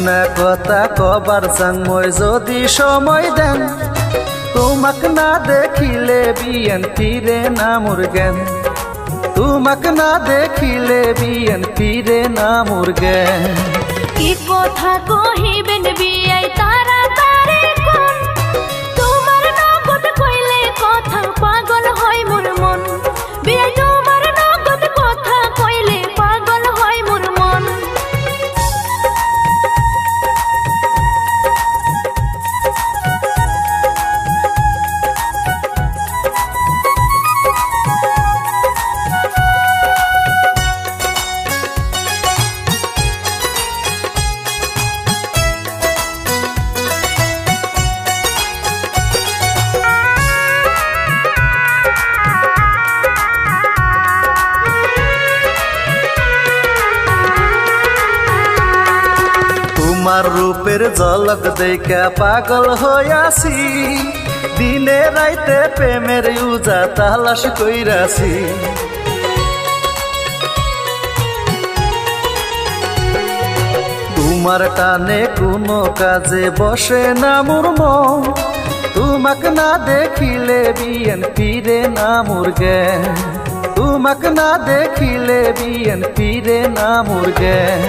একনা কথা কবার চাং মই যদি সময় দেন, তোমাক না দেখিলে বিএনপিরে না মোর জ্ঞান, তোমাক না দেখিলে বিএনপিরে না মোর জ্ঞান। কি কথা কহিবেন বিয়াই তাড়াতাড়ি কোন, তোমার নগদ কইলে কথা পাগল হয় মোর মন, বিয়াই তোমার নগদ কথা কইলে পাগল হয় মোর মন। তোমার রূপের ঝলক দেখা পাগল হইয়াছি, দিনে রাইতে প্রেমের উজা তালাশ কইরাছি। তোমার টানে কোনো কাজে বসে না মোর মন, তোমাক না দেখিলে বিএনপিরে না মোর জ্ঞান, তোমাক না দেখিলে বিএনপিরে না মোর জ্ঞান।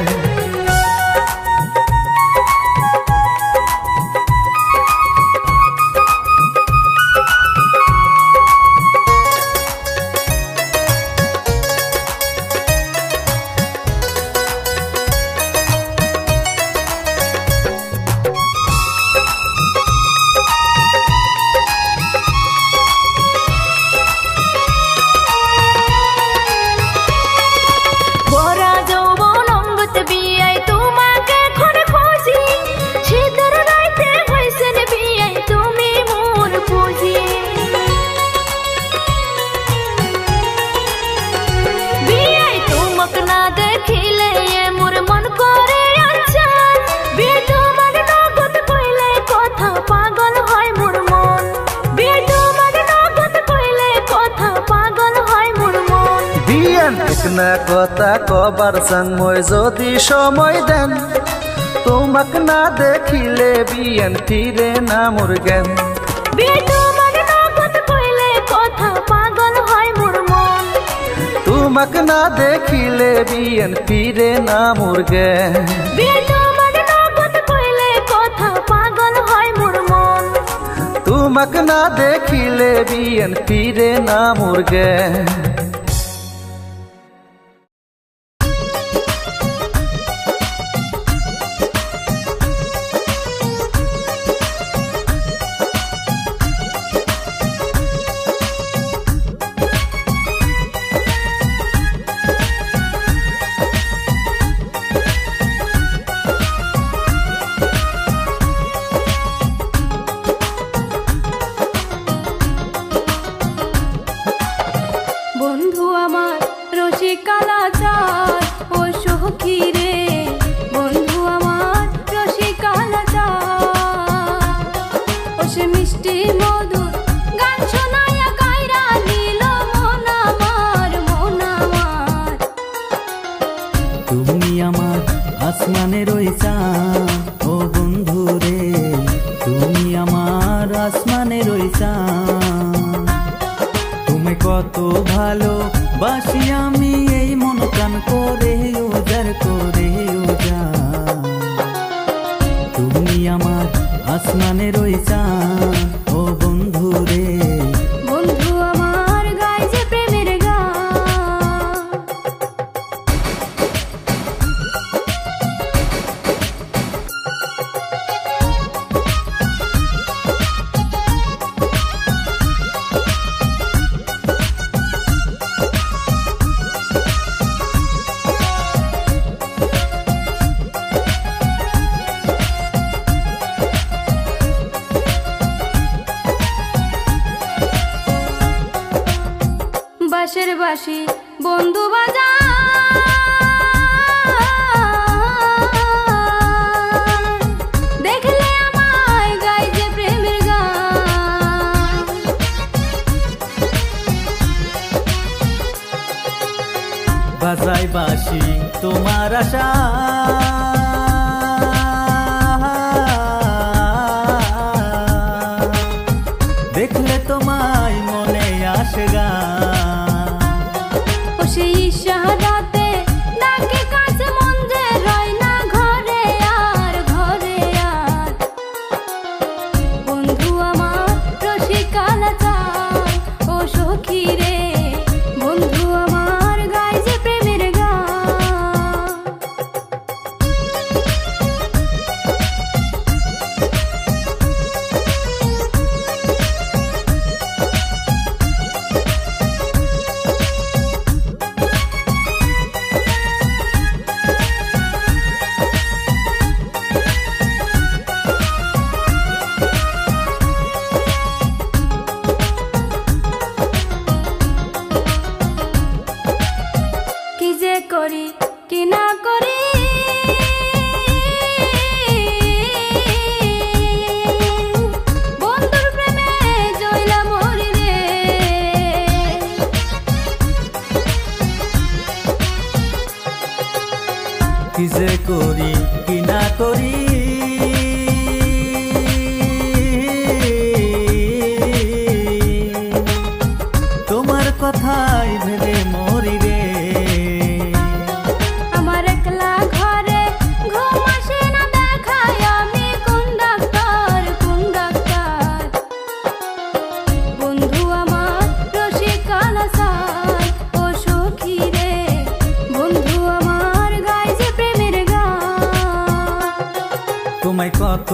একনা কথা কবার চাং মই যদি সময় দেন, তোমাক না দেখিলে বিএনপিরে না মোর জ্ঞান, তোমাক না দেখিলে বিএনপিরে না মোর জ্ঞান। তোমাক না দেখিলে বিএনপিরে না মোর জ্ঞান। বন্ধু আমার রসিকালা চাঁদ ও সখী রে, বন্ধু আমার রসিকালা চাঁদ, ও সে মিষ্টি মধুর গান শোনায়া কাইরা নিল মন আমার, মন আমার। তুমি আমার আসমানের ওই চাঁদ, ও বন্ধু রে তুমি আমার আসমানের ওই চাঁদ। তুমি কত ভালো বাসি আমি এই মন প্রাণ করে উজার করে উজার। তুমি আমার আসমানের ওই চাঁদ, ও বন্ধু রে বন্ধু আমার গায় যে প্রেমের গান। বাঁশের বাঁশি বন্ধু বাজা, দেখলে আমায় গায় যে প্রেমের গান। বাজাই বাসি তোমার আশা, গান। ও সেই ইশারাতে ডাকে কাছে মন যে রয় না ঘরে আর ঘরে আর। বন্ধু আমার রসিকালা চায় ও সখী রে, বন্ধু আমার গায় যে প্রেমের গান। কি যে করি কি না করি, বন্ধুর প্রেমে জইলা মরি রে। কি যে করি কি না করি, তোমার কথাই ভেবে মরি রে। আমার একলা ঘরে ঘুম আসে না, দেখাই আমি কোন ডাক্তার কোন ডাক্তার। বন্ধু আমার রসিকালা চায় ও সখী রে, বন্ধু আমার গায় যে প্রেমের গান। তোমায় কত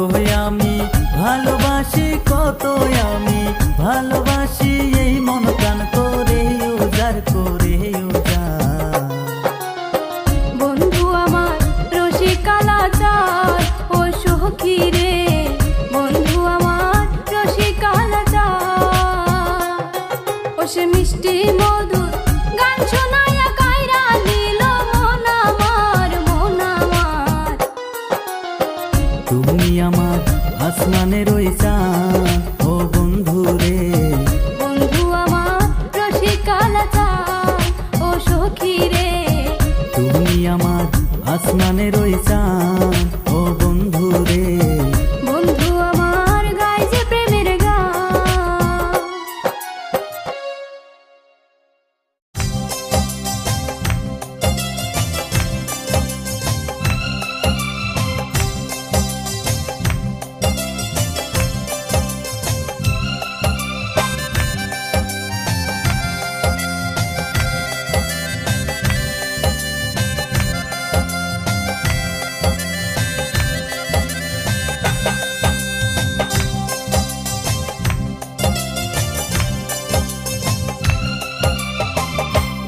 আমি ভালোবাসি, কত আমি ভালোবাসি, এই মন প্রাণ করে উজাড় করে উজাড়। বন্ধু আমার রসিকালা চায় ও সখী রে, বন্ধু আমার রসিকালা চায়। ও সে মিষ্টি মধুর গান শোনায়া কাইরা নিল মন আমার মন আমার। তুমি আমার আসমানের ওই চাঁদ, ও বন্ধু রে। বন্ধু আমার রসিকালা চায় ও সখী রে, তুমি আমার আসমানের ওই চাঁদ, ও বন্ধু রে। বন্ধু আমার গায় যে প্রেমের গান।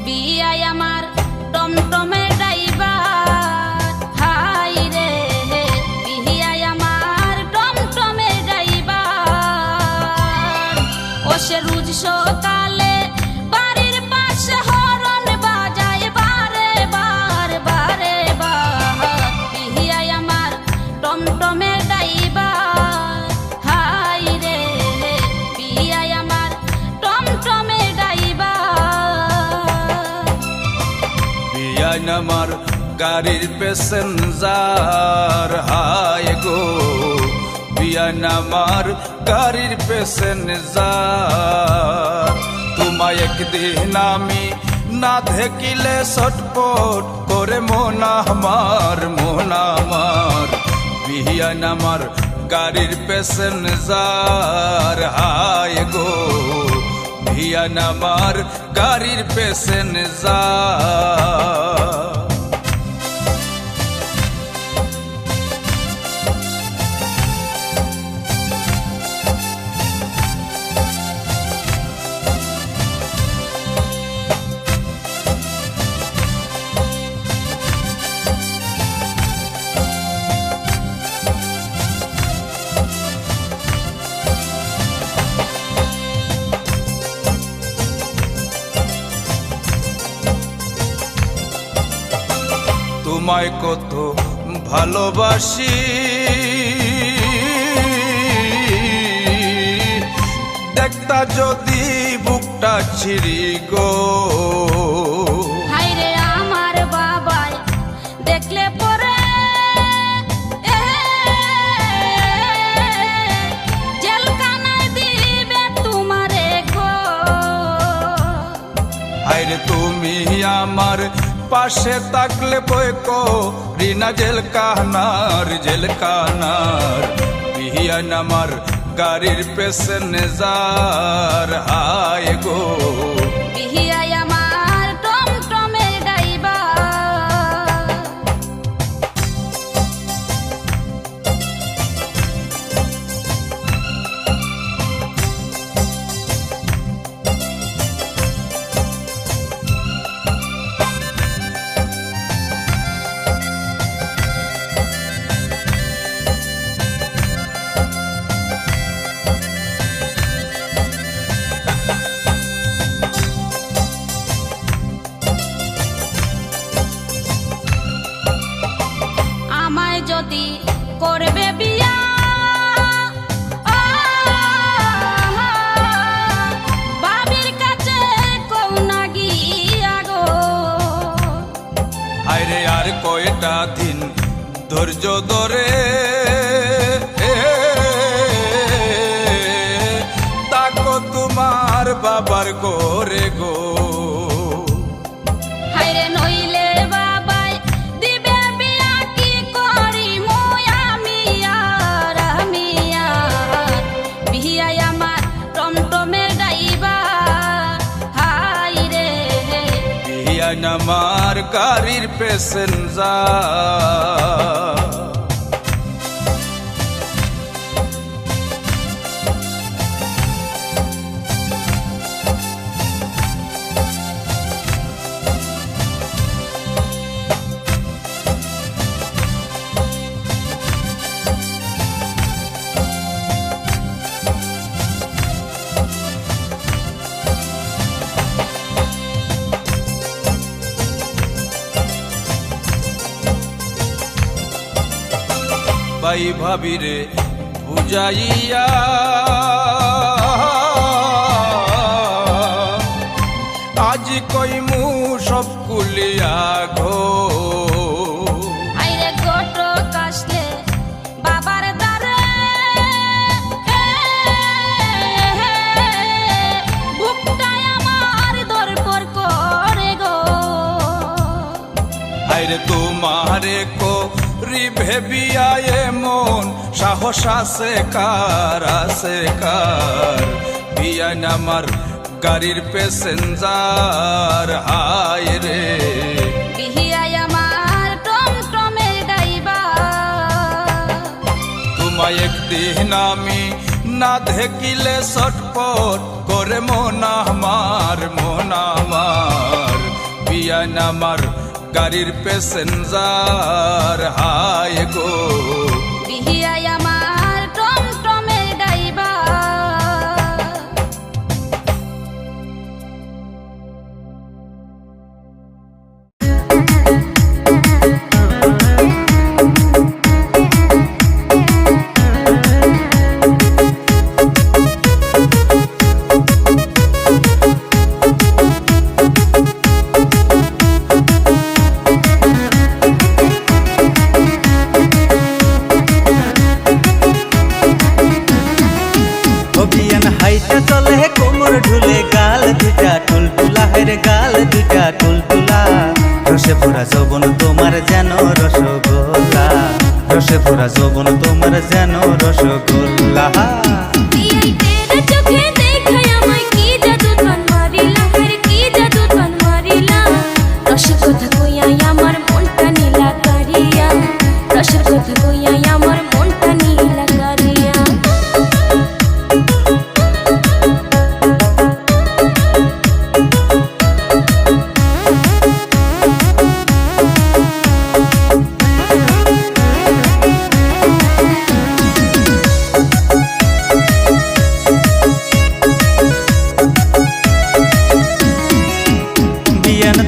বিয়াই আমার টমটমে ড্রাইভার, হাই রে বিয়াই আমার টমটমে ড্রাইভার। ও সে রোজ সকালে বাড়ির পাশে হরন বাজায় বারে বার বারে বার। বিয়াই আমার টমটমে ড্রাইভার, হাই রে বিয়াই আমার টমটমে ড্রাইভার। বিয়ান আমার গাড়ির প্যাসেঞ্জার, হায় গো বিয়ান আমার গাড়ির প্যাসেঞ্জার। তোমায় একদিন আমি না দেখিলে ছটপট করে মন আমার মন আমার। বিয়ান আমার গাড়ির প্যাসেঞ্জার, হায় গো বিয়ান আমার গাড়ির প্যাসেঞ্জার। তোমায় কত ভালোবাসি, দেখতা যদি বুকটা ছিড়ি গো। হাই রে আমার বাবাই দেখলে পরে জেলখানায় দিবে তোমারে গো। হায়রে তুমি আমার পাশে থাকলে বই রিনা জেলকানার বিহিয়ান আমার গাড়ির পেছনেজার হায় গো বিহিয়াই আমার টমটমের ড্রাইভার। আমায় যদি করবে বিয়া বাবির কাছে কও না গিয়া গো। হায়রে আর কয়টা দিন ধৈর্য ধরে তাকো তোমার বাবার গোরে গো হায়রে নইলে বাবাই দিবে বিয়া কি করি আমি আর বিহিয়াই আমার টমটমের ড্রাইভার হায়রে বিয়ান আমার গাড়ির প্যাসেঞ্জার ভাই ভাবিরে বুঝাইয়া আজ কইমু সব কুলিয়া ঘো আইরে গোটো কাশলে বাবার দ্বারে বুকটাই আমার দরপর করে গো হায়রে তোমারে কো ভেবিয়ায়ে মন সাহস আছে কার বিয়ান আমার গাড়ির প্যাসেঞ্জার হায় রে বিহিয়াই আমার টমটমের ড্রাইভার। তোমায় একদিন আমি না দেখিলে ছটপট করে মন আমার বিয়ান আমার গাড়ির প্যাসেঞ্জার হায় গো বিহিয়াই আমার টমটমের ড্রাইভার। চলে কোমর ঢুলে গাল দুটা টুলটুলা হের গাল দুটা টুলটুলা রসে ভরা যৌবন তোমার যেন রসগোল্লা রসে ভরা যৌবন তোমার যেন রসগোল্লা বিয়াই তেরে চোখে দেখাই আমায় কি জাদু তান মারিলা হের কি জাদু তান মারিলা রসের কথা কইয়াই আমার মনটা নীলা করিয়া রসের কথা কইয়াই আমার মনটা নীলা করিয়া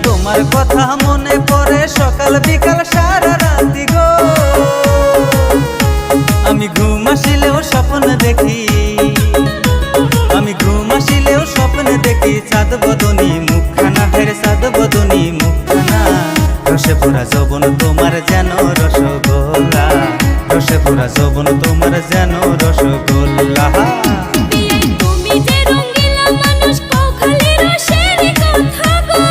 তোমার কথা মনে পড়ে সকাল বিকাল সারা রাতি গো আমি ঘুম আসিলেও স্বপ্ন দেখি আমি ঘুম আসিলেও স্বপ্ন দেখি চাঁদ বদনী মুখখানা হের চাঁদ বদনী মুখখানা রসে ভরা যৌবন তোমার যেন রসগোল্লা রসে ভরা যৌবন তোমার যেন রসগোল্লা বিয়াই তুমি যে রঙ্গিলা মানুষ কও খালি রসের কথা গো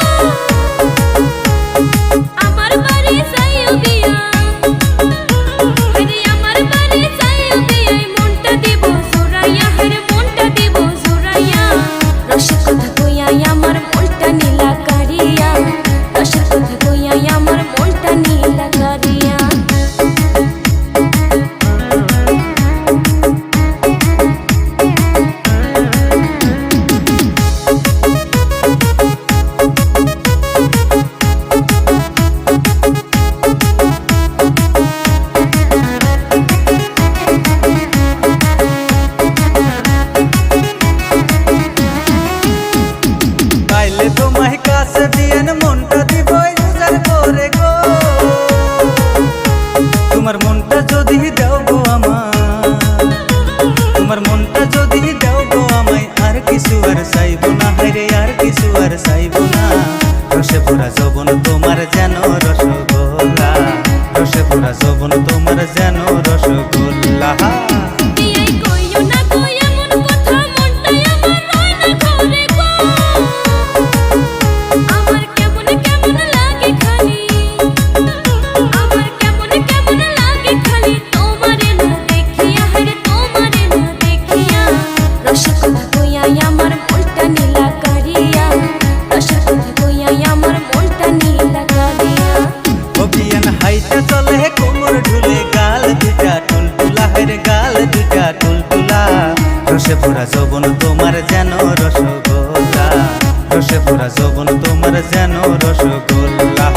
রসে ভরা যৌবন তোমার যেন রসগোল্লা।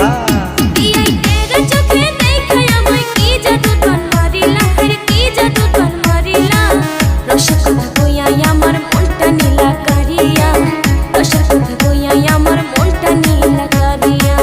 বিয়াই তেরে চোখে দেখাই আমায় কি জাদু তোর মারিলা, আরে কি জাদু তোর মারিলা। রসের কথা কইয়াই আমার মনটা নীলা কারিয়া, রসের কথা কইয়াই আমার মনটা নীলা কারিয়া।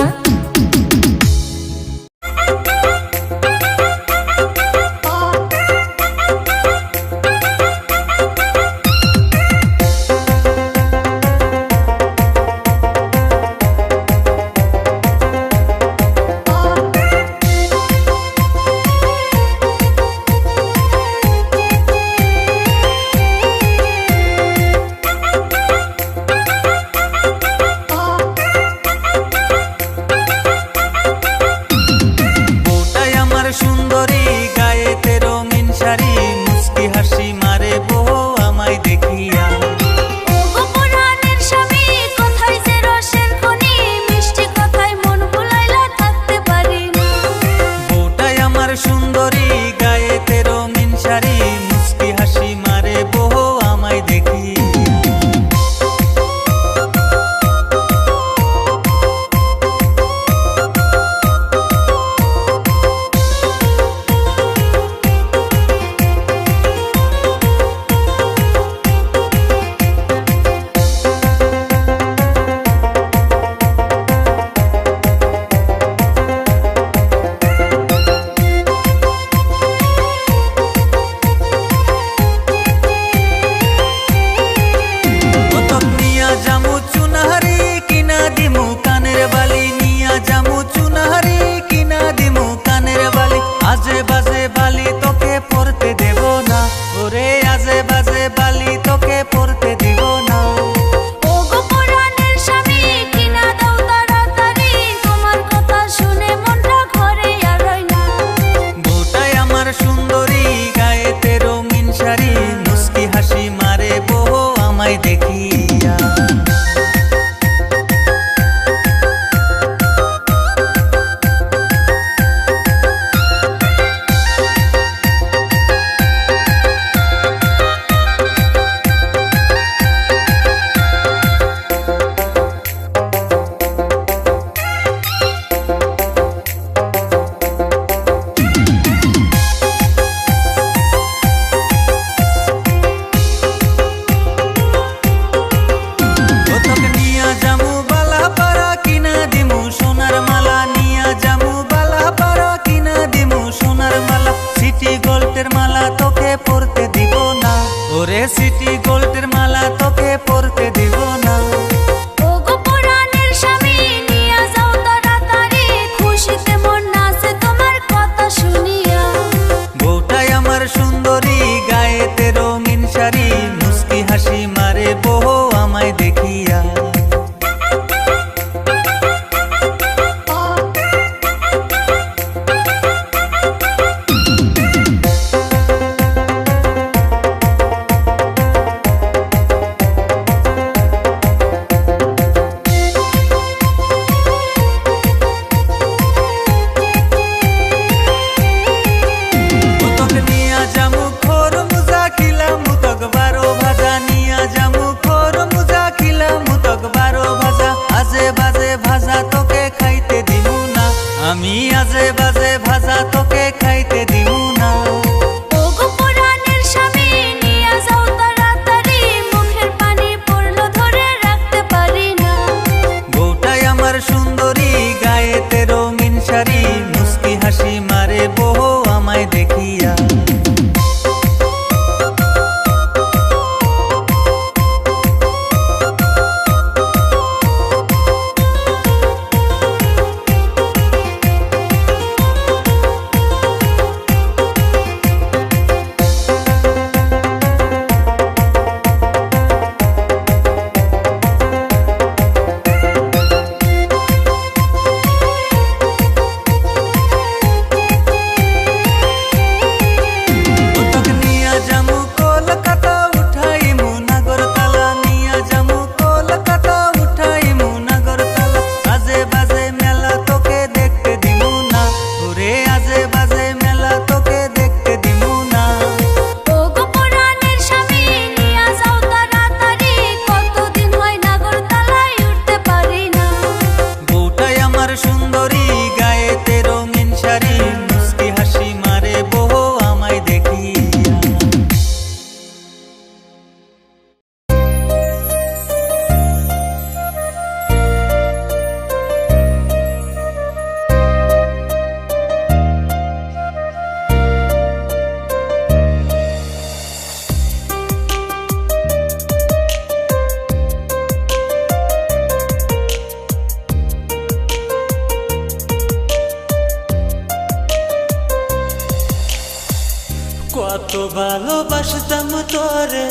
কত ভালোবাসতাম তোরে,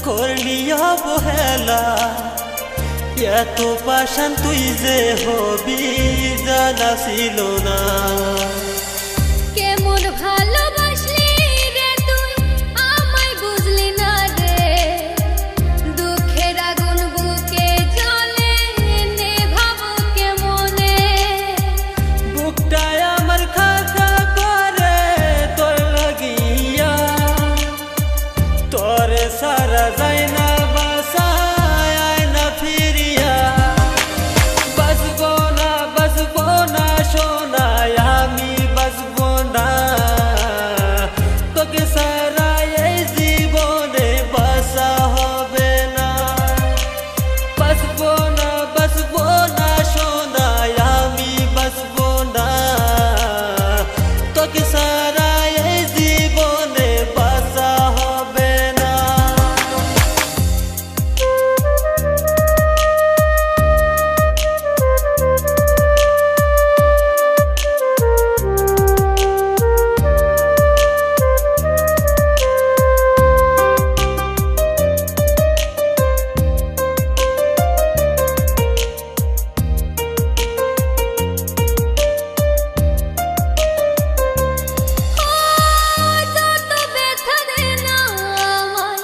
করলি অবহেলা। এত পাশান তুই যে হবি জানা ছিল না। কেমন ভালোবাসলি রে তুই আমায় বুঝলি না রে, দুঃখের আগুন বুকে জ্বলে নেভাবো কেমনে। বুকটায় আমার খাঁকা করে তোর লাগিয়া, তোরে সারা যায় না বাসায় আয় না ফিরিয়া। বাসবো না সোনায় আমি বাসবো না, তোকে সারা এই জীবনে বাসা হবে না। বাসবো না সোনায় আমি বাসবো না, তোকে সারা এই জীবনে বাসা হবে না। যত ব্যথা দে না আমায়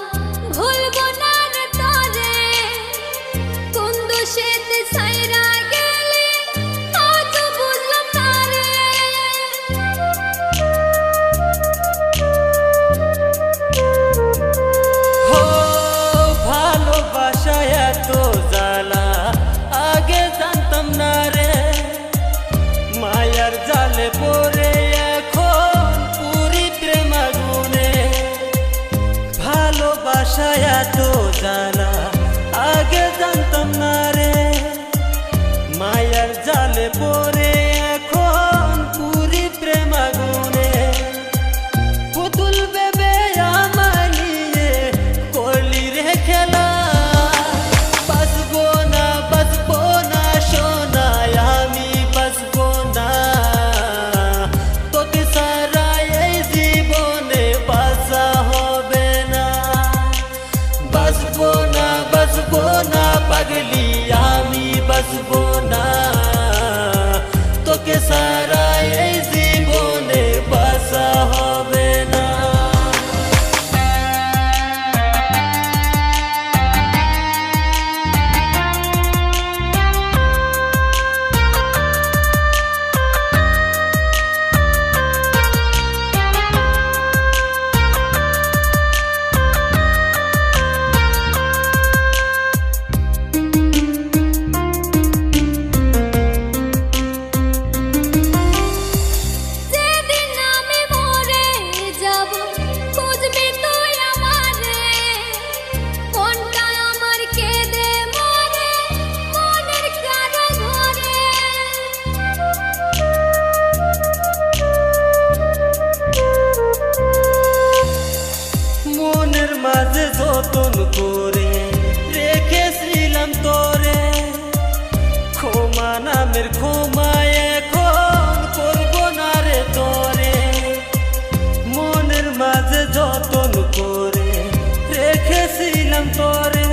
ভুলবো না রে তোরে, কোন দোষেতে ছাইরা গেলি আজ বুঝলাম না রে। হো ভালোবাসা এত জ্বালা আগে জানতাম না রে, মায়ার জালে পড়ে এখন পুরি প্রেম আগুনে। ভালোবাসা এত জ্বালা আগে জানতাম না রে, মায়ার জালে পড়ে এখন পুরি প্রেম আগুনে। পুতুল বেবে আমায় নিয়ে করলি রে খেলা, বাসবো না সোনায় আমি বাসবো না, তোকে সারা এই জীবনে বাসা হবে না। বাসবো না পাগলি আমি বাসবো না, তোকে সারা এই জীবনে বাসা হবে না। যেদিন আমি মরে যাব খুঁজবি তুই আমারে, মনটা আমার কেঁদে মরে মনের কারো ঘরে। মনের মাঝে যতন করে রেখেছিলাম তোরে, ক্ষমা নামের ক্ষমায় এখন করবো না রে তোরে। মনের মাঝে যতন করে রেখেছিলাম তোরে,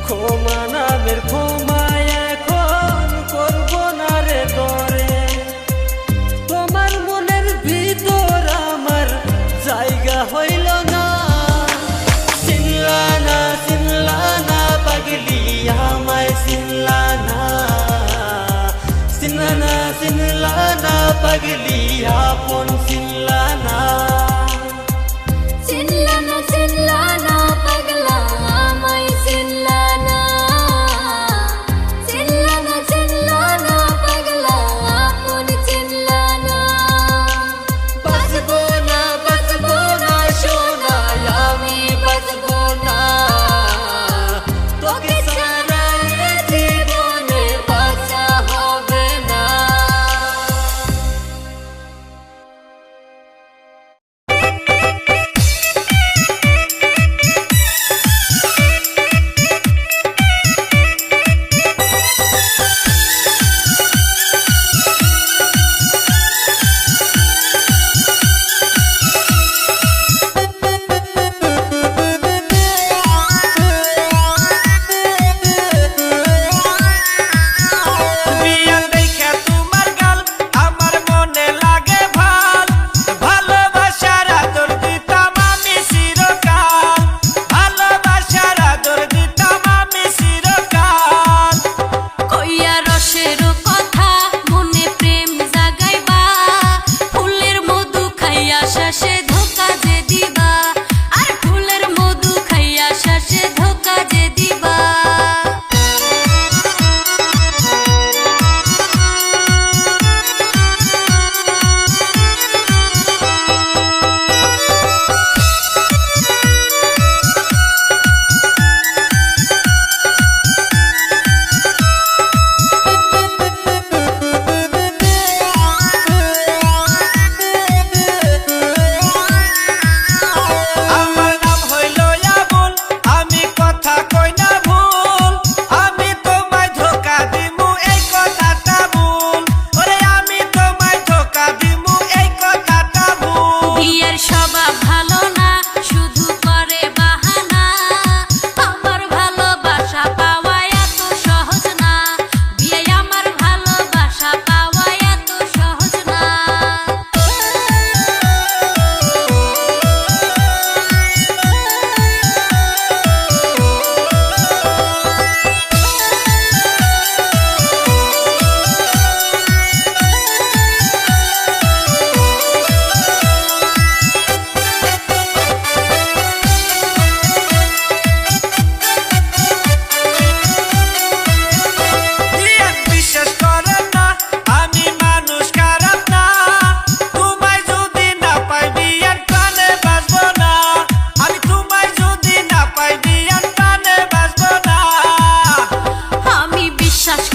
ক্ষমা নামের ক্ষমায় এখন করবো না রে তোরে। তোমার মনের ভিতর আমার জায়গা হইল না, চিনলা না পাগলি আমায় চিনলা না পাগলি আপন চিনলা না।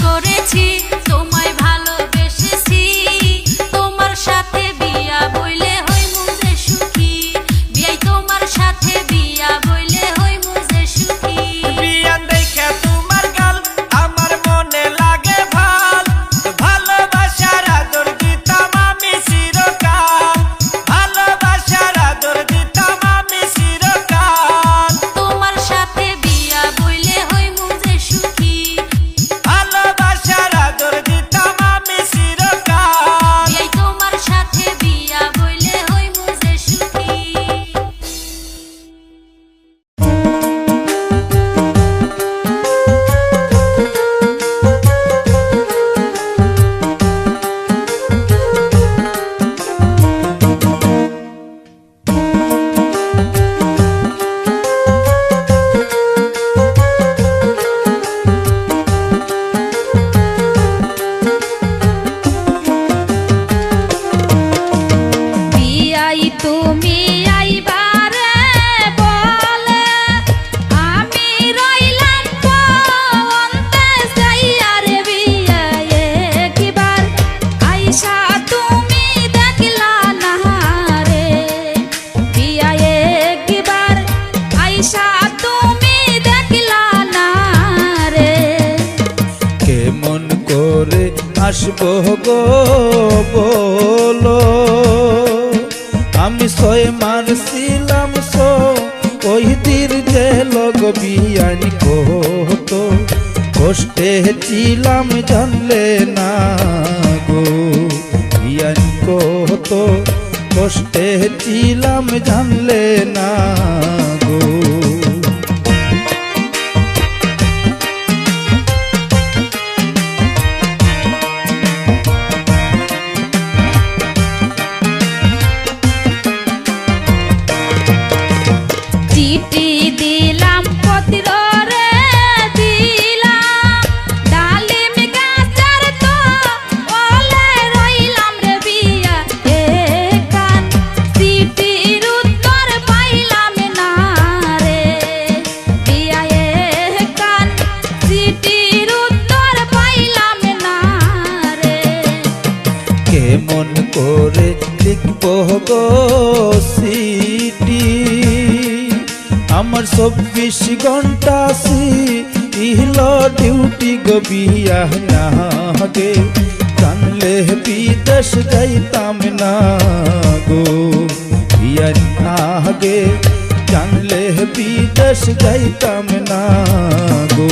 করেছি তোমায় ভালোবেসেছি তোমার সাথে বিয়া বইলে হই মুজে সুখী বিয়াই তোমার সাথে বিয়া বইলে হই মুজে সুখী বিয়ান দেখে তোমার গাল আমার মনে লাগে ভাল ভালোবাসার আদর দিতাম আমি চিরকাল ভালোবাসার আদর দিতাম আমি চিরকাল তোমার সাথে বিয়া বইলে হই মুজে সুখী ভালোবাসার আদর দিতাম আমি চিরকাল বিয়াই তোমার সাথে বিয়া বইলে হই মুজে সুখী বিয়াই তুমি আইবারে বলে আমি রইলাম অন্তে যাইয়ার বিয়াই একবার আইসা তুমি দেখলা না রে বিয়াই একবার আইসা তুমি দেখলা না রে কেমন করে আসবো গো বলো আমি ছয় মারছিলাম ওই তীর যে লগ বিয়ান কত কষ্টে ছিলাম জানলে না গো বিয়ান কত কষ্টে ছিলাম জানলে না গো চিঠি দিলাম পত্র রে দিলাম ডালিম গাছের তো ওলে রইলাম রে বিয়া একান চিঠির উত্তর পাইলাম না রে বিয়া একান চিঠির উত্তর পাইলাম না রে কেমন করে লিখবো গো সিটি আমার 24 ঘন্টা ইহল ডিউটি গো বিয়া না গে জানলে বিদেশ যাইতাম না গো বিয়া না গে জানলে বিদেশ যাইতাম না গো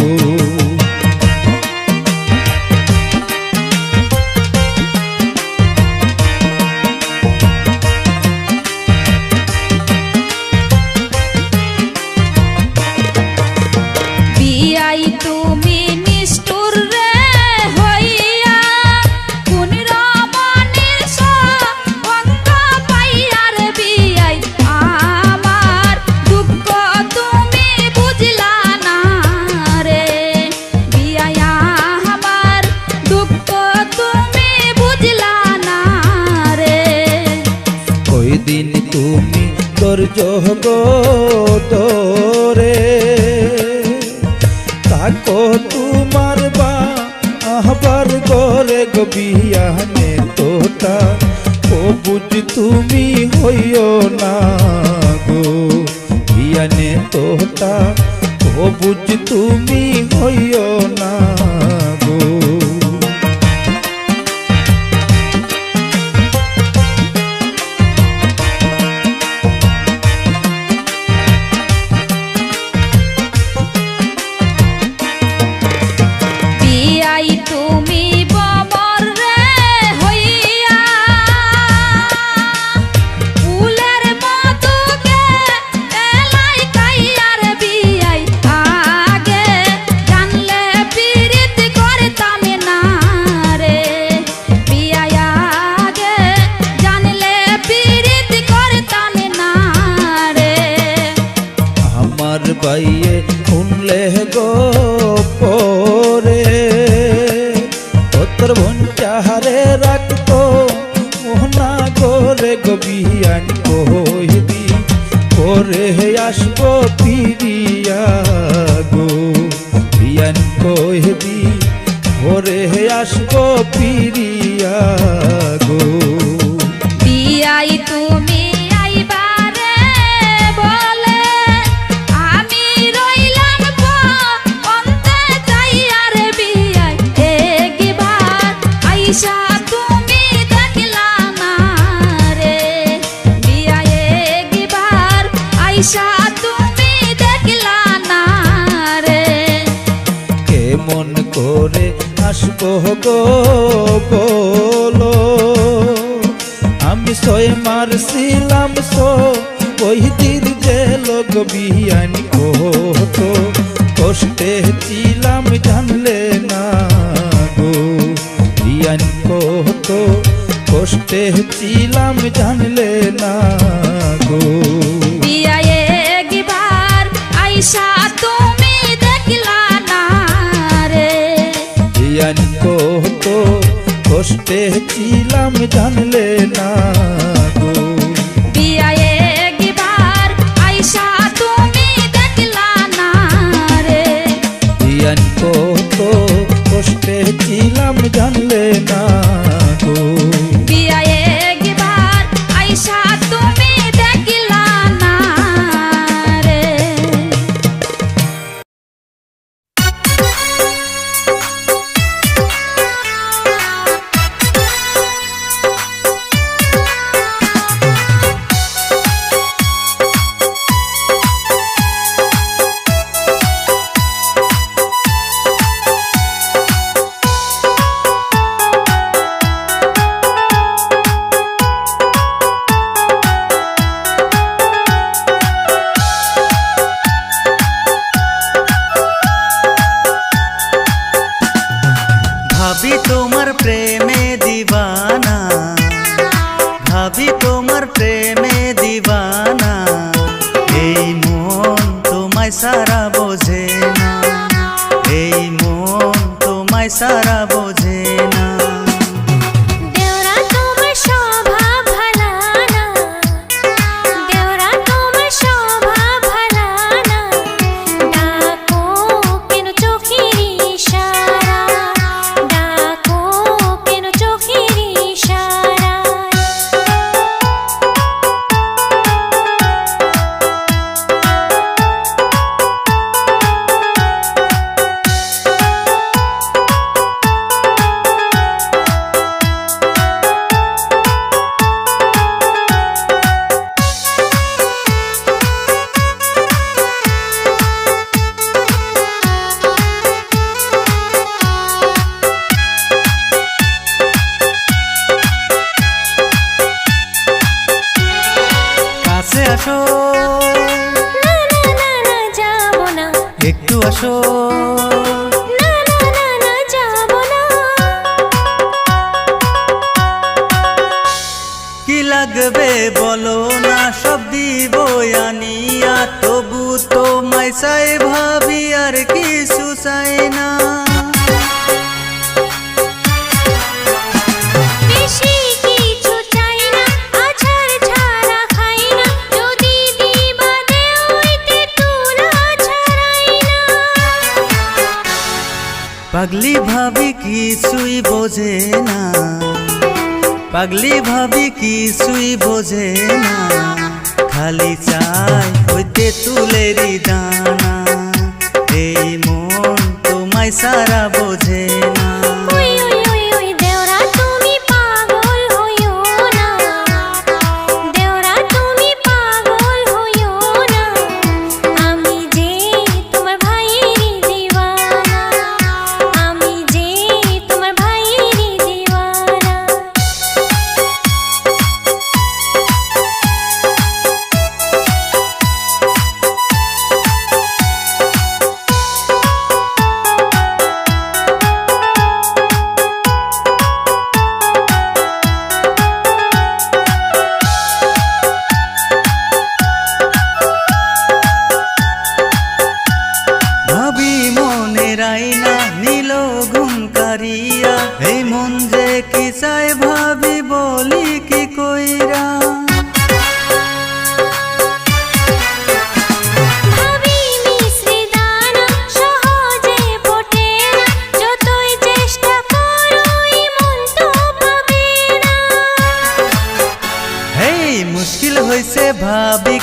বিয়াই তুমি নিষ্ঠুর রে হইয়া কোন রমণীর সঙ্গ পাইয়া রে বিয়াই আমার দুঃখ তুমি বুঝলা না রে বিয়াই আমার দুঃখ তুমি বুঝলা না রে ওই দিন তুমি ধৈর্য গো তোরে তাকো তোমার বা আহবার করে গো বিয়ানে তোটা ও বুঝ তুমি হইও না গো বিয়ানে তোটা ও বুঝ তুমি হইও না গো বিয়াই তুমি বমর রে হইয়া ফুলের মধুকে এলাই কাইয়ার বিয়াই আগে জানলে পিরিত কবে আসবো ফিরিয়া গো। বিয়াই তুমি আইবারে বলে আমি রইলাম অন্তে যাইয়ার বিয়াই একবার আইসা তুমি দেখলা না রে বিয়াই একবার আইসা তুমি দেখলা না রে কেমন করে আসবো গো বলো, আমি সয়ে মারছিলাম ওই দিন যে লোক বিয়ান কত কষ্টে ছিলাম জানলে না গো, বিয়ান কত কষ্টে ছিলাম জানলে না গো। বিয়াই একবার আইসা তুমি দেখলা না রে বিয়ান কত কষ্টে ছিলাম জানলে না গো। বিয়াই একবার আইসা তুমি দেখলা না রে বিয়ান কত কষ্টে ছিলাম জানলে না গো। বিয়াই একবার আইসা তুমি দেখলা না রে ভাবি তোমার প্রেমে দিবানা, ভাবি তোমার প্রেমে দিবানা, এই মন তোমায় সারা বোঝে না, এই মন তোমায় সারা বোঝে না। দেওরা তোমার স্বভাব ভালা না, দেওরা তোমার স্বভাব ভালা না, ডাকো কেন চোখের ইশারা, ডাকো কেন চোখের ইশারা। কাছে আসো, না না না না যাবো না, একটু আসো, না না না না যাবো না। কি লাগবে বলো না, সব দিব আনিয়া, তবু তোমায় চাই ভাবি আর কিছু চাই না। বেশি কিছু চাই না, আছাড় ছাড়া খাই না, যদি দিবা দেও হইতে তুলা ছাড়াই না। পাগলি ভাবি কিছুই বোঝে না, পাগলি ভাবি কিছুই বোঝে না, খালি চাই হইতে তুলেরি দানা, এই মন তোমায় সারা বোঝে না। ওই ওই ওই ওই দেওরা তুমি পাগল হইও না, দেওরা তুমি পাগল হইও না, আমি যে তোমার ভাইয়েরই দিওয়ানা, আমি যে তোমার ভাইয়েরই দিওয়ানা। ভাবি মনের আইনা নীল ঘুম কারিয়া, এই মন যে কি চাই ভাবি বলি কি কইরা। ভাবি মিশ্রি দানা সহজে ফোটে না, যতই চেষ্টা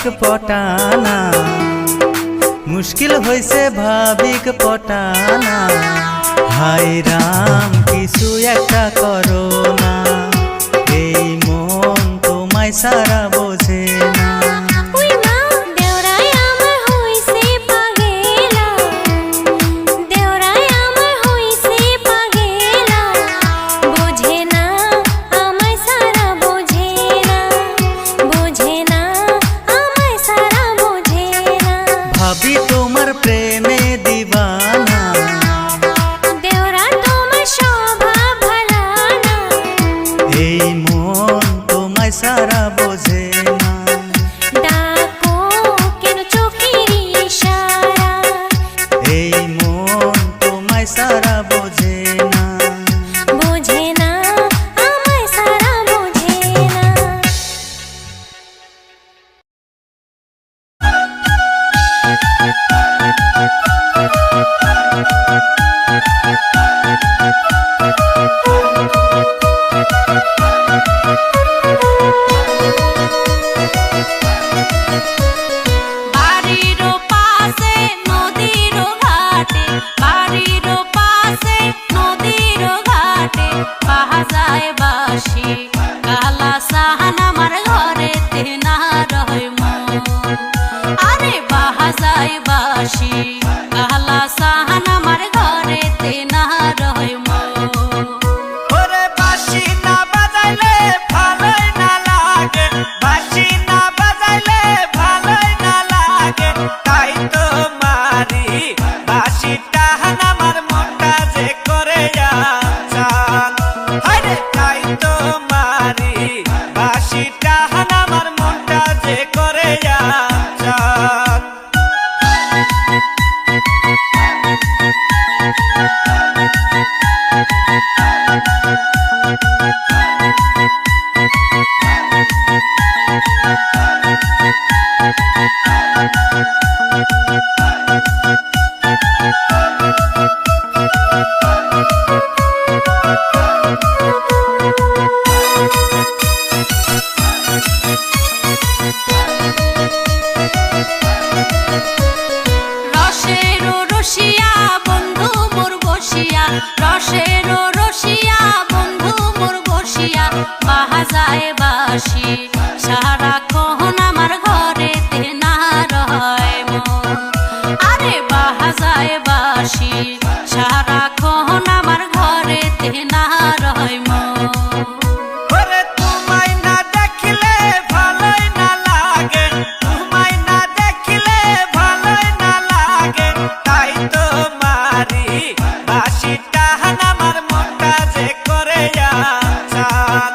ভাবিক পটানা, মুশকিল হইছে ভাবিক পটানা। হায় রাম কিছু একটা করো না, এই মন তোমায় সারা বোঝে না। ওই মা দেওরাই আমার হইছে পাগেলা, দেওরাই আমার হইছে পাগেলা, বোঝে না আমায় সারা বোঝে না, বোঝে না আমায় সারা বোঝে না। ভাবি তোমার প্রেমে দিবানা, দেওরা তোমার স্বভাব ভালা না, এই মন তোমায় সারা বোঝে না। ডাকো কেন চোখের ইশারা, এই মন তোমায় সারা বোঝে না। বোঝে না আমায় সারা বোঝে না। বাড়ির পাশে নদীর ঘাটে, বাড়ির পাশে নদীর ঘাটে, বাজায় বাঁশি কালা সাহান আমার ঘরেতে না রয় মন। আরে বাজায় বাঁশি কালা সাহান আমার ঘরেতে না রয় মন। ওরে বাঁশি না বাজাইলে ভালোই না লাগে, বাঁশি না বাজাইলে ভালোই না লাগে, তাই তো মারি বাঁশিটা আমার মনটা যে করে যান। হায়রে তাই তো মারি বাঁশিটা আমার মনটা যে করে যান। রসের রসিয়া বন্ধু মোর বসিয়া, রসের রসিয়া বন্ধু মোর বসিয়া, বাজায় বাঁশি সারাক্ষণ আমার ঘরেতে না রয় মন। আরে বাজায় বাঁশি সারাক্ষণ আমার ঘরেতে না রয় মন। ওরে তোমায় না দেখিলে ভালোই না লাগে, তোমায় না দেখিলে ভালোই না লাগে, তাই তো মারি বাঁশিটা আমার মনটা যে করে যান।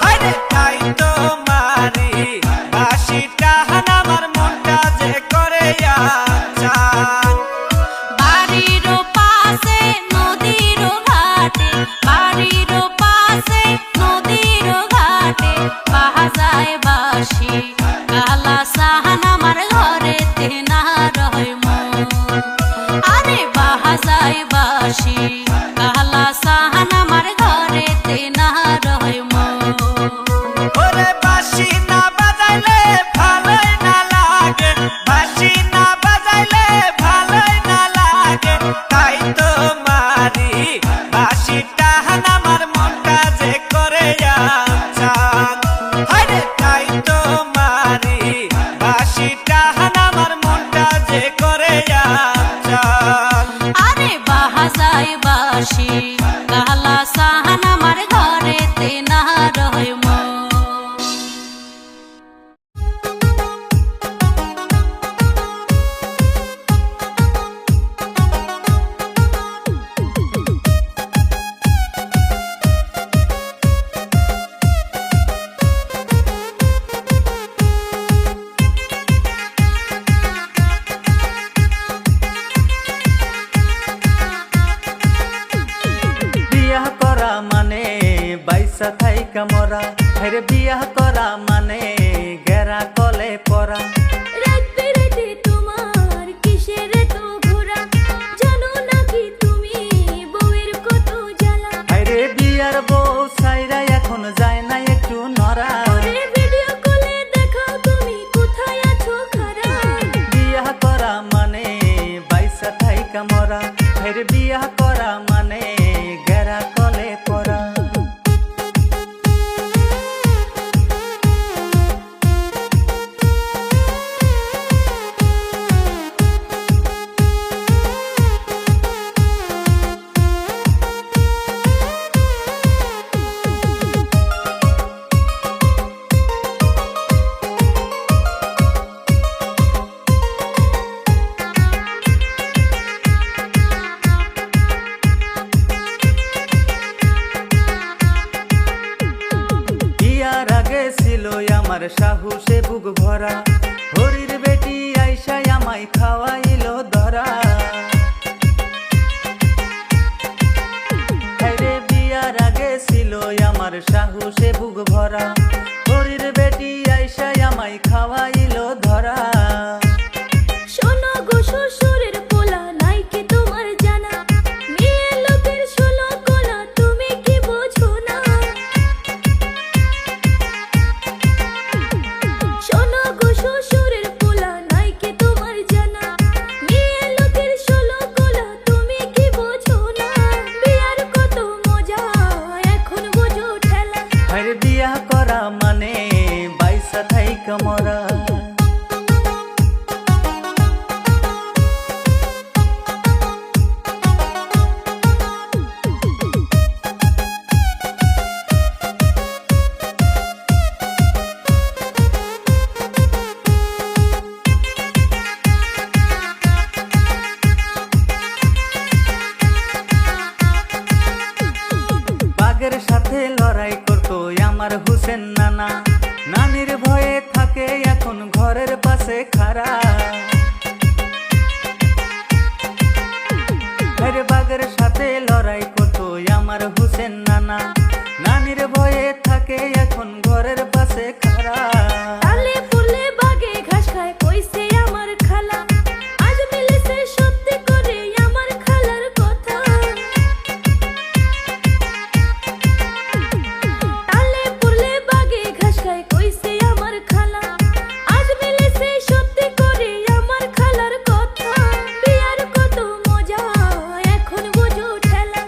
হায়রে তাই তো মারি বাঁশিটা আমার মনটা যে করে যান। বাড়ির পাশে নদীর ঘাটে, বাড়ির পাশে নদীর ঘাটে, বাজায় বাঁশি কালা সাহান আমার ঘরেতে না রয় মন। আরে বাজায় বাঁশি কালা সাহান আমার ঘরেতে না রয় মন। ওরে বাঁশি না বাজাইলে ভালোই না লাগে, বাঁশি না বাজাইলে ভালোই না লাগে, তাই তো মারি বাঁশিটা আমার মনটা যে করে যান। হায়রে তাই তো মারি বাঁশিটা আমার মনটা যে করে যান। আরে বাজায় বাঁশি কালা সাহান আমার ঘরেতে না রয় মন। বিয়া করা মানে বাইসা থাইকা মরা, হেরে বিয়া করা মানে গেরা কলে পরা। রাতে রাতে তোমার কিসের তো ঘোরা, জানো নাকি তুমি বউয়ের কত জ্বালা। হায়রে বিয়ার বউ সাইরা এখন যায় না একটু নরা। ভিডিও কলে দেখাও তুমি কোথায় আছো আমার সাহসে বুক ভরা হরির বেটি আইসা আমায় খাওয়াইলো ধরা হায়রে বিয়ার আগে ছিল আমার সাহসে বুক ভরা হরির বেটি আইসা আমায় খাওয়াইলো ধরা শোনো গো শ্বশুরের পোলা নাই কি তোমার জানা মেয়ে লোকের ষোলো কোলা তুমি কি বোঝো না শোনো গো শ্বশুরের পোলা নাই কি তোমার জানা মেয়ে লোকের ষোলো কোলা তুমি কি বোঝো না বিয়ার কত মজা এখন বোঝো ঠেলা হায়রে বিয়া করা মানে বাইসা থাইকা মরা বাঘের সাথে লড়াই করতো আমার হুসেন নানা নানির ভয়ে থাকে এখন ঘরের পাশে খাড়া আরে বাঘের সাথে লড়াই করতো আমার হুসেন নানা নানির ভয়ে থাকে এখন ঘরের পাশে খাড়া তালে ফুলে বাগে ঘাস খায় কইছে আমার খালা আজ মিলেছে সত্যি করে আমার খালার কথা তালে ফুলে বাগে ঘাস খায় কইছে আমার খালা আজ মিলেছে সত্যি করে আমার খালার কথা বিয়ার কত মজা এখন বোঝো ঠেলা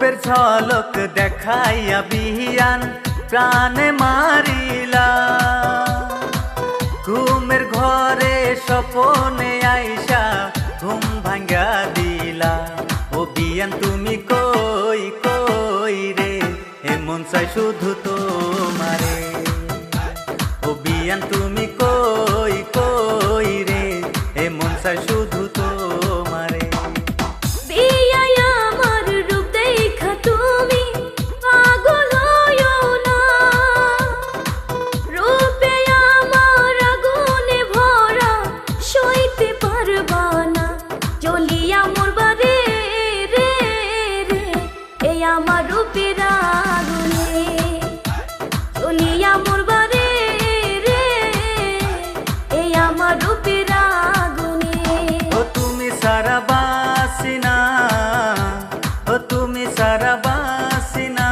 রূপের ঝলক দেখাইয়া বিয়ান প্রাণে মারিলা, ঘুমের ঘরে স্বপনে আইসা ঘুম ভাঙ্গা দিলা। ও বিয়ান তুমি কই কই রে, এমন চাই শুধু তোমারে। ও বিয়ান তুমি কই কই রে, এমন চাই শুধু তোমারে। বিয়াই আমার রূপ দেখা তুমি পাগল হইও না, রূপে আমার আগুনে ভরা সইতে পারবা না। জ্বলিয়া মরবা রে রে রে, এই আমার রূপের আগুনে। জ্বলিয়া মরবা রে রে, এই আমার রূপের আগুনে। ও তুমি সারা বাসিনা, ও তুমি সারা বাসিনা,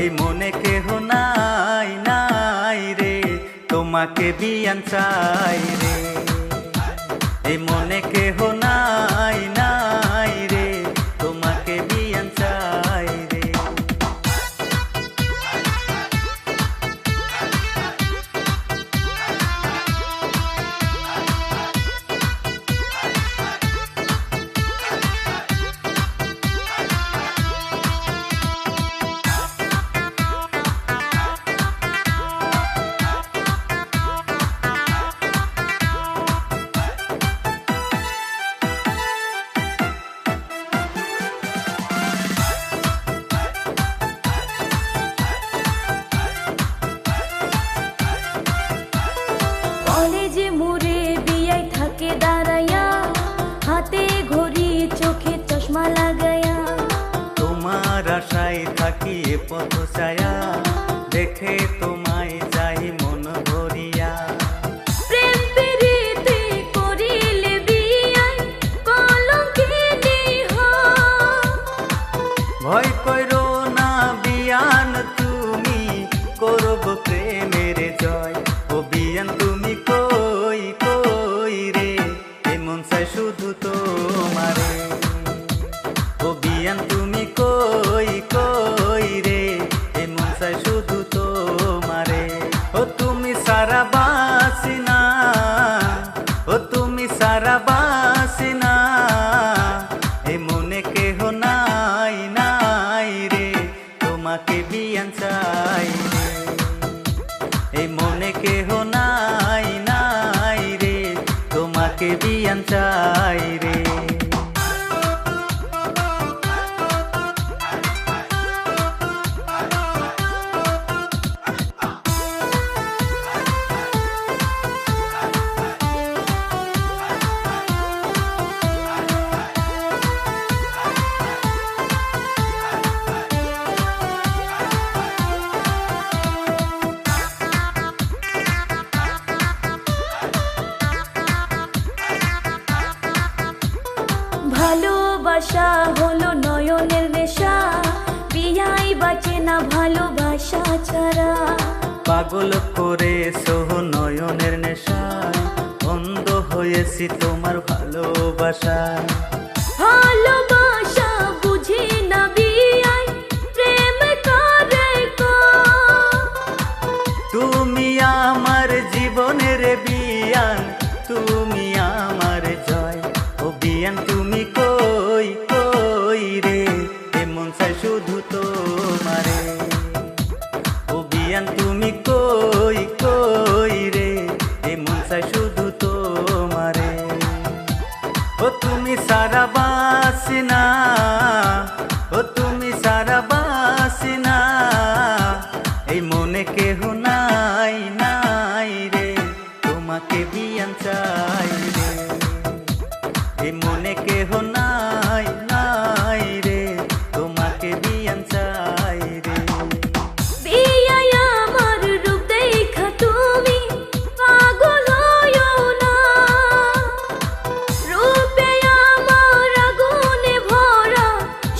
এই মনে কেহ নাই নাই রে, তোমাকে বিয়ান চাই রে। এই মনে কেহ নাই নাই রে, তোমাকে বিয়ান চাই রে। কলেজে মোরে বিয়াই থাকে দাঁড়াইয়া, হাতে ঘড়ি চোখে চশমা লাগাইয়া। তোমার আশায় থাকি এ পথ ছায়া, দেখে তোমায় যাই মন ভরিয়া। প্রেম প্রীতি করিলে বিয়াই কলঙ্কিনী হয়। ভয় কইরো না বিয়ান তুমি, করব প্রেমের জয়। ও বিয়ান তুমি কই কই রে, এমন চাই শুধু তোমারে। ও বিয়ান তুমি কই কই রে, এমন চাই শুধু তোমারে। ও তুমি সারা বাসিনা, ও তুমি সারা বাসিনা, এ মনে কেহ নাই নাই রে, তোমাকে বিয়ান চাই রে। এই মনে কেহ নাই নাই রে, তোমাকে বিয়ান চাই রে। ভালোবাসা হলো নয়নের নেশা, বিয়াই বাঁচে না ভালোবাসা ছাড়া। পাগল করে সোহ নয়নের নেশায়, অন্ধ হয়েছি তোমার ভালোবাসায়। ভালোবাসা বুঝি না বিয়াই, প্রেম করে গো। তুমি আমার জীবনের বিয়ান, তুমি আমার জয়। ও বিয়ান তুমি কই কই রে, এমন চাই শুধু তোমারে। ও বিয়ান তুমি কই কই রে, এমন চাই শুধু তোমারে। ও তুমি সারা বাসিনা, ও তুমি সারা বাসিনা, এই মনে কেহ নাই নাই রে, তোমাকে বিয়ান চাই রে। এই মনে কেহ নাই নাই রে, তোমাকে বিয়ান চাই রে। বিয়াই আমার রূপ দেখা তুমি পাগল হইও না, রূপে আমার আগুনে ভরা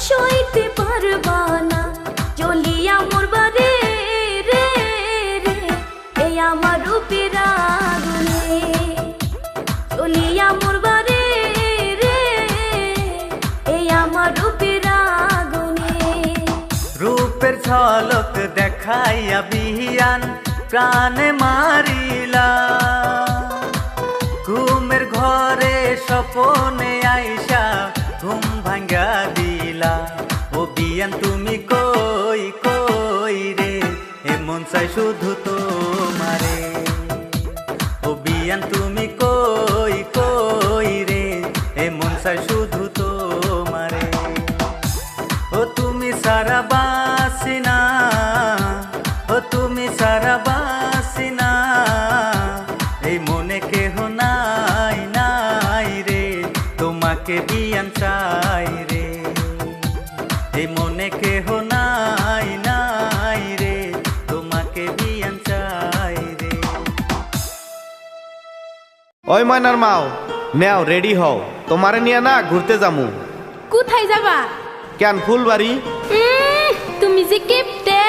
সইতে পারবা না। জ্বলিয়া মরবা রে রে রে, এই আমার রূপের আগুনে। জ্বলিয়া মরবা রে রে, এই আমার রূপের আগুনে। ঝলক দেখাইয়া বিয়ান প্রাণে মারিলা ঘুমের ঘরে স্বপনে আইসা ঘুম ভাঙ্গা দিলা ও বিয়ান তুমি কই কই রে এমন চাই শুধু তোমারে ও বিয়ান তুমি কই কই রে এমন চাই শুধু তোমারে ও তুমি সারা বাসিনা ও তুমি সারা বাসিনা এই মনে কেহ নাই নাই রে তোমাকে বিয়ান চাই রে এই মনে কেহ নাই নাই রে তোমাকে বিয়ান চাই রে। ওই ময়নার মাও নেও রেডি হও তোমারে নিয়ে না ঘুরতে যামু। কোথায় যাবা? কেন ফুলবাড়ি? তুমি যে কিপটে।